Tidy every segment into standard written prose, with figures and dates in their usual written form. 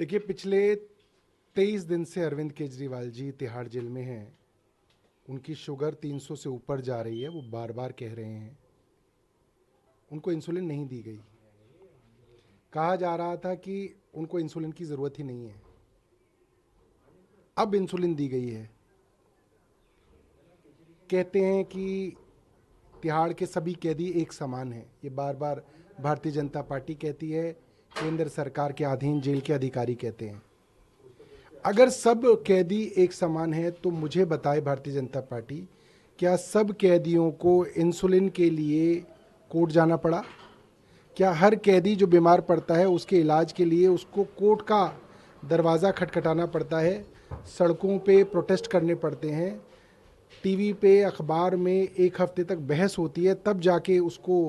देखिए, पिछले 23 दिन से अरविंद केजरीवाल जी तिहाड़ जेल में हैं। उनकी शुगर 300 से ऊपर जा रही है। वो बार बार कह रहे हैं उनको इंसुलिन नहीं दी गई। कहा जा रहा था कि उनको इंसुलिन की ज़रूरत ही नहीं है। अब इंसुलिन दी गई है। कहते हैं कि तिहाड़ के सभी कैदी एक समान हैं। ये बार बार भारतीय जनता पार्टी कहती है, केंद्र सरकार के अधीन जेल के अधिकारी कहते हैं। अगर सब कैदी एक समान है तो मुझे बताए भारतीय जनता पार्टी, क्या सब कैदियों को इंसुलिन के लिए कोर्ट जाना पड़ा? क्या हर कैदी जो बीमार पड़ता है उसके इलाज के लिए उसको कोर्ट का दरवाज़ा खटखटाना पड़ता है, सड़कों पे प्रोटेस्ट करने पड़ते हैं, टीवी पे अखबार में एक हफ्ते तक बहस होती है, तब जाके उसको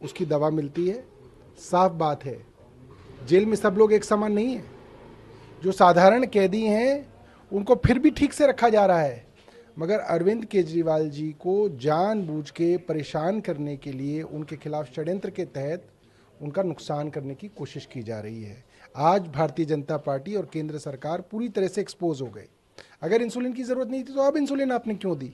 उसकी दवा मिलती है? साफ बात है, जेल में सब लोग एक समान नहीं है। जो साधारण कैदी हैं उनको फिर भी ठीक से रखा जा रहा है, मगर अरविंद केजरीवाल जी को जानबूझ के परेशान करने के लिए उनके खिलाफ षड्यंत्र के तहत उनका नुकसान करने की कोशिश की जा रही है। आज भारतीय जनता पार्टी और केंद्र सरकार पूरी तरह से एक्सपोज हो गए। अगर इंसुलिन की ज़रूरत नहीं थी तो अब इंसुलिन आपने क्यों दी?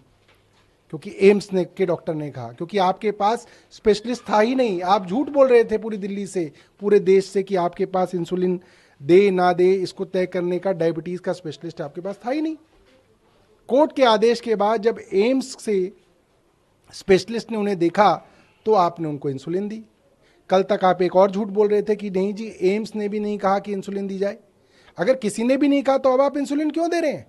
क्योंकि एम्स ने के डॉक्टर ने कहा, क्योंकि आपके पास स्पेशलिस्ट था ही नहीं। आप झूठ बोल रहे थे पूरी दिल्ली से, पूरे देश से, कि आपके पास इंसुलिन दे ना दे इसको तय करने का डायबिटीज़ का स्पेशलिस्ट आपके पास था ही नहीं। कोर्ट के आदेश के बाद जब एम्स से स्पेशलिस्ट ने उन्हें देखा तो आपने उनको इंसुलिन दी। कल तक आप एक और झूठ बोल रहे थे कि नहीं जी, एम्स ने भी नहीं कहा कि इंसुलिन दी जाए। अगर किसी ने भी नहीं कहा तो अब आप इंसुलिन क्यों दे रहे हैं?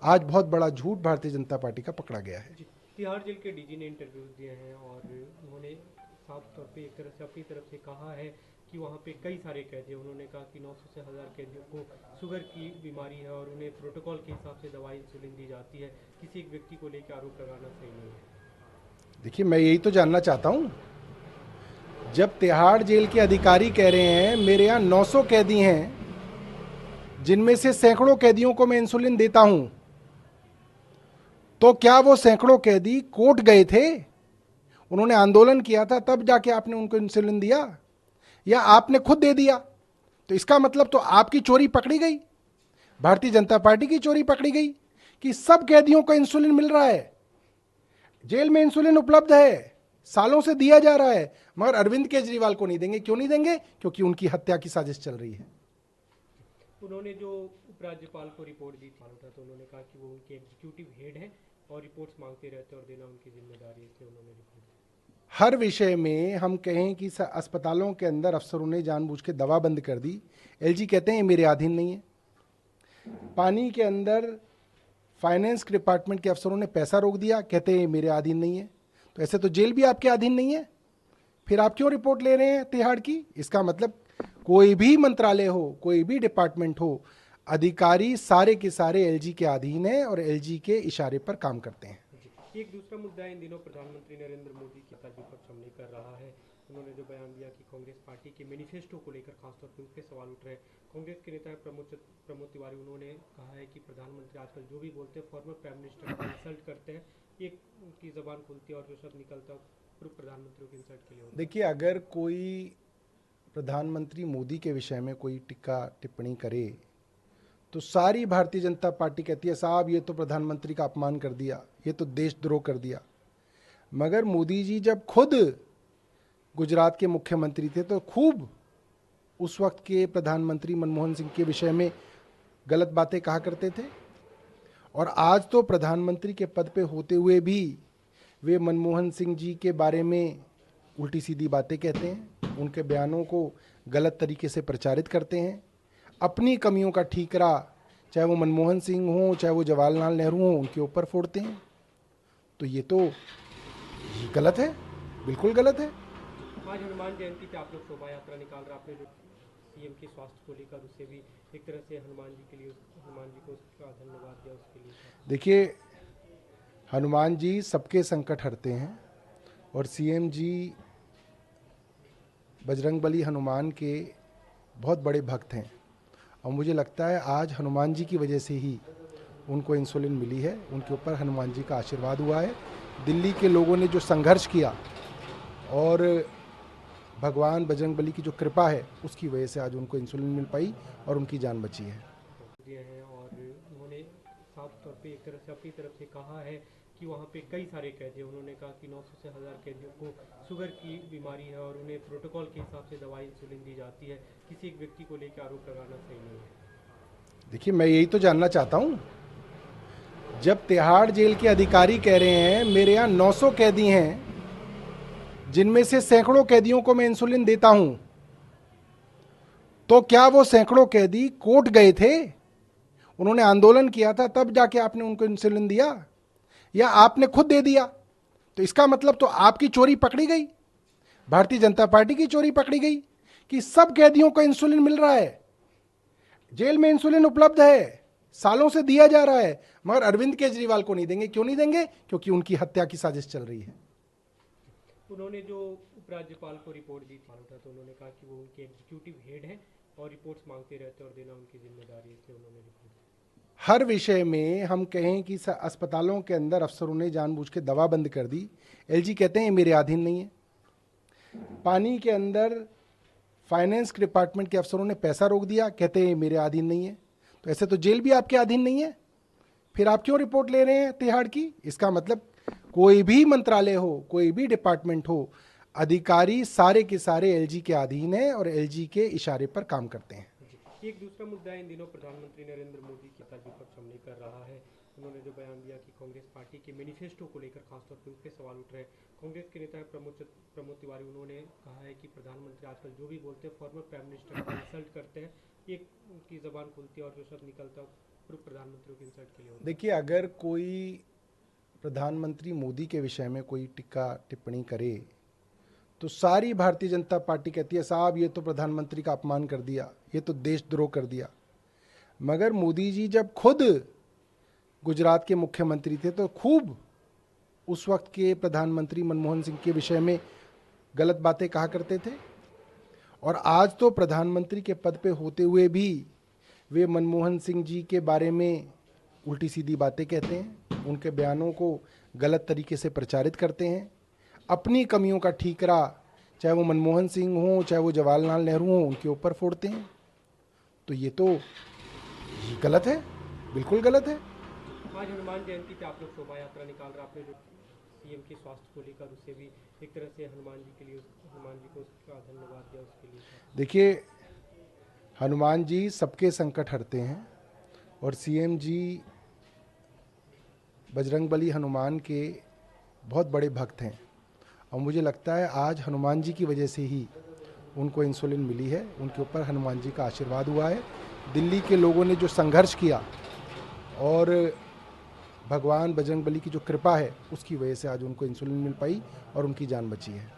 आज बहुत बड़ा झूठ भारतीय जनता पार्टी का पकड़ा गया है। तिहाड़ जेल के डीजी ने इंटरव्यू दिए हैं और उन्होंने साफ तौर पे एक तरह से अपनी तरफ से कहा है कि वहाँ पे कई सारे कैदी हैं। उन्होंने कहा कि 900 से 1000 कैदियों को शुगर की बीमारी है और उन्हें प्रोटोकॉल के हिसाब से दवाई इंसुलिन दी जाती है। किसी एक व्यक्ति को लेकर आरोप लगाना सही नहीं है। देखिए, मैं यही तो जानना चाहता हूँ। जब तिहाड़ जेल के अधिकारी कह रहे हैं मेरे यहाँ 900 कैदी हैं जिनमें से सैकड़ों कैदियों को मैं इंसुलिन देता हूं, तो क्या वो सैकड़ों कैदी कोर्ट गए थे? उन्होंने आंदोलन किया था तब जाके आपने उनको इंसुलिन दिया, या आपने खुद दे दिया? तो इसका मतलब तो आपकी चोरी पकड़ी गई, भारतीय जनता पार्टी की चोरी पकड़ी गई कि सब कैदियों को इंसुलिन मिल रहा है, जेल में इंसुलिन उपलब्ध है, सालों से दिया जा रहा है, मगर अरविंद केजरीवाल को नहीं देंगे। क्यों नहीं देंगे? क्योंकि उनकी हत्या की साजिश चल रही है। उन्होंने जो उपराज्यपाल को रिपोर्ट दी थी तो उन्होंने कहा कि वो उनके एग्जीक्यूटिव हेड हैं और रिपोर्ट्स मांगते रहते और देना उनकी जिम्मेदारी है, इसलिए उन्होंने रिपोर्ट दी। हर विषय में हम कहें कि अस्पतालों के अंदर अफसरों ने जानबूझ के दवा बंद कर दी, एलजी कहते हैं मेरे अधीन नहीं है। पानी के अंदर फाइनेंस डिपार्टमेंट के अफसरों ने पैसा रोक दिया, कहते हैं मेरे अधीन नहीं है। तो ऐसे तो जेल भी आपके अधीन नहीं है, फिर आप क्यों रिपोर्ट ले रहे हैं तिहाड़ की? इसका मतलब कोई भी मंत्रालय हो, कोई भी डिपार्टमेंट हो, अधिकारी सारे के सारे एलजी के अधीन है और एलजी के इशारे पर काम करते हैं। एक दूसरा मुद्दा इन दिनों प्रधानमंत्री नरेंद्र मोदी की विपक्ष हमले कर रहा है। उन्होंने जो बयान दिया कि कांग्रेस पार्टी के मैनिफेस्टो को लेकर खासतौर पर उस पर सवाल उठ रहे हैं। कांग्रेस के नेता प्रमोद तिवारी, उन्होंने कहा है कि प्रधानमंत्री आजकल जो भी बोलते हैं फॉर्मर प्राइम मिनिस्टर को इंसल्ट करते हैं, एक उनकी जबान खुलती है और जो शब्द निकलता है पूर्व प्रधानमंत्री को इंसल्ट के लिए। देखिए, अगर कोई प्रधानमंत्री मोदी के विषय में कोई टिक्का टिप्पणी करे तो सारी भारतीय जनता पार्टी कहती है साहब ये तो प्रधानमंत्री का अपमान कर दिया, ये तो देशद्रोह कर दिया। मगर मोदी जी जब खुद गुजरात के मुख्यमंत्री थे तो खूब उस वक्त के प्रधानमंत्री मनमोहन सिंह के विषय में गलत बातें कहा करते थे, और आज तो प्रधानमंत्री के पद पे होते हुए भी वे मनमोहन सिंह जी के बारे में उल्टी सीधी बातें कहते हैं, उनके बयानों को गलत तरीके से प्रचारित करते हैं, अपनी कमियों का ठीकरा चाहे वो मनमोहन सिंह हो चाहे वो जवाहरलाल नेहरू हो उनके ऊपर फोड़ते हैं। तो ये तो गलत है, बिल्कुल गलत है। आज हनुमान जयंती पे आप लोग शोभा यात्रा निकाल रहे, आपने जो सीएम के स्वास्थ्य को लेकर उससे भी एक तरह से हनुमान जी के लिए, हनुमान जी को धन्यवाद दिया उसके लिए। देखिए, हनुमान जी सबके संकट हरते हैं और सीएम जी बजरंगबली हनुमान के बहुत बड़े भक्त हैं, और मुझे लगता है आज हनुमान जी की वजह से ही उनको इंसुलिन मिली है, उनके ऊपर हनुमान जी का आशीर्वाद हुआ है। दिल्ली के लोगों ने जो संघर्ष किया और भगवान बजरंगबली की जो कृपा है उसकी वजह से आज उनको इंसुलिन मिल पाई और उनकी जान बची है। दिए हैं और उन्होंने साफ तौर पे एक तरह से अपनी तरफ से कहा है कि वहाँ पे कई सारे कैदी हैं। उन्होंने कहा कि 900 से 1000 कैदियों को शुगर की बीमारी है और उन्हें प्रोटोकॉल के हिसाब से दवाई इंसुलिन दी जाती है। किसी एक व्यक्ति को लेकर आरोप लगाना सही नहीं है। देखिए, मैं यही तो जानना चाहता हूँ, जब तिहाड़ जेल के अधिकारी कह रहे हैं मेरे यहाँ 900 कैदी हैं जिनमें से सैकड़ों कैदियों को मैं इंसुलिन देता हूं, तो क्या वो सैकड़ों कैदी कोर्ट गए थे, उन्होंने आंदोलन किया था, तब जाके आपने उनको इंसुलिन दिया, या आपने खुद दे दिया? तो इसका मतलब तो आपकी चोरी पकड़ी गई, भारतीय जनता पार्टी की चोरी पकड़ी गई कि सब कैदियों को इंसुलिन मिल रहा है, जेल में इंसुलिन उपलब्ध है, सालों से दिया जा रहा है, मगर अरविंद केजरीवाल को नहीं देंगे। क्यों नहीं देंगे? क्योंकि उनकी हत्या की साजिश चल रही है। उन्होंने जो उपराज्यपाल को रिपोर्ट दी थी तो उन्होंने कहा कि वो उनके एग्जीक्यूटिव हेड हैं और रिपोर्ट्स मांगते रहते हैं और देना उनकी जिम्मेदारी है, इसलिए उन्होंने रिपोर्ट दी। हर विषय में हम कहें कि अस्पतालों के अंदर अफसरों ने जानबूझ के दवा बंद कर दी, एलजी कहते हैं ये मेरे अधीन नहीं है। पानी के अंदर फाइनेंस के डिपार्टमेंट के अफसरों ने पैसा रोक दिया, कहते हैं ये मेरे अधीन नहीं है। तो ऐसे तो जेल भी आपके अधीन नहीं है, फिर आप क्यों रिपोर्ट ले रहे हैं तिहाड़ की? इसका मतलब कोई भी मंत्रालय हो, कोई भी डिपार्टमेंट हो, अधिकारी सारे के सारे एलजी के अधीन है और एलजी के इशारे पर काम करते हैं। एक दूसरा मुद्दा इन दिनों प्रधानमंत्री नरेंद्र मोदी की विपक्ष हमले कर रहा है। उन्होंने जो बयान दिया कि कांग्रेस पार्टी के मैनिफेस्टो को लेकर खासतौर पर उस पर सवाल उठ रहे हैं। कांग्रेस के नेता प्रमोद तिवारी, उन्होंने कहा है कि प्रधानमंत्री आजकल जो भी बोलते हैं फॉर्मर प्राइम मिनिस्टर को इंसल्ट करते हैं, एक उनकी जबान खुलती है और जो शब्द निकलता है पूर्व प्रधानमंत्री को इंसल्ट के लिए होता है। देखिए, अगर कोई प्रधानमंत्री मोदी के विषय में कोई टिक्का टिप्पणी करे तो सारी भारतीय जनता पार्टी कहती है साहब ये तो प्रधानमंत्री का अपमान कर दिया, ये तो देशद्रोह कर दिया। मगर मोदी जी जब खुद गुजरात के मुख्यमंत्री थे तो खूब उस वक्त के प्रधानमंत्री मनमोहन सिंह के विषय में गलत बातें कहा करते थे, और आज तो प्रधानमंत्री के पद पे होते हुए भी वे मनमोहन सिंह जी के बारे में उल्टी सीधी बातें कहते हैं, उनके बयानों को गलत तरीके से प्रचारित करते हैं, अपनी कमियों का ठीकरा चाहे वो मनमोहन सिंह हो चाहे वो जवाहरलाल नेहरू हो उनके ऊपर फोड़ते हैं। तो ये गलत है, बिल्कुल गलत है। आज हनुमान जयंती पे आप लोग शोभा यात्रा निकाल रहे, आपने जो सीएम के स्वास्थ्य को लेकर उससे भी एक तरह से हनुमान जी को उसका धन्यवाद दिया उसके लिए। देखिए, हनुमान जी सबके संकट हरते हैं और सीएम जी बजरंगबली हनुमान के बहुत बड़े भक्त हैं, और मुझे लगता है आज हनुमान जी की वजह से ही उनको इंसुलिन मिली है, उनके ऊपर हनुमान जी का आशीर्वाद हुआ है। दिल्ली के लोगों ने जो संघर्ष किया और भगवान बजरंगबली की जो कृपा है उसकी वजह से आज उनको इंसुलिन मिल पाई और उनकी जान बची है।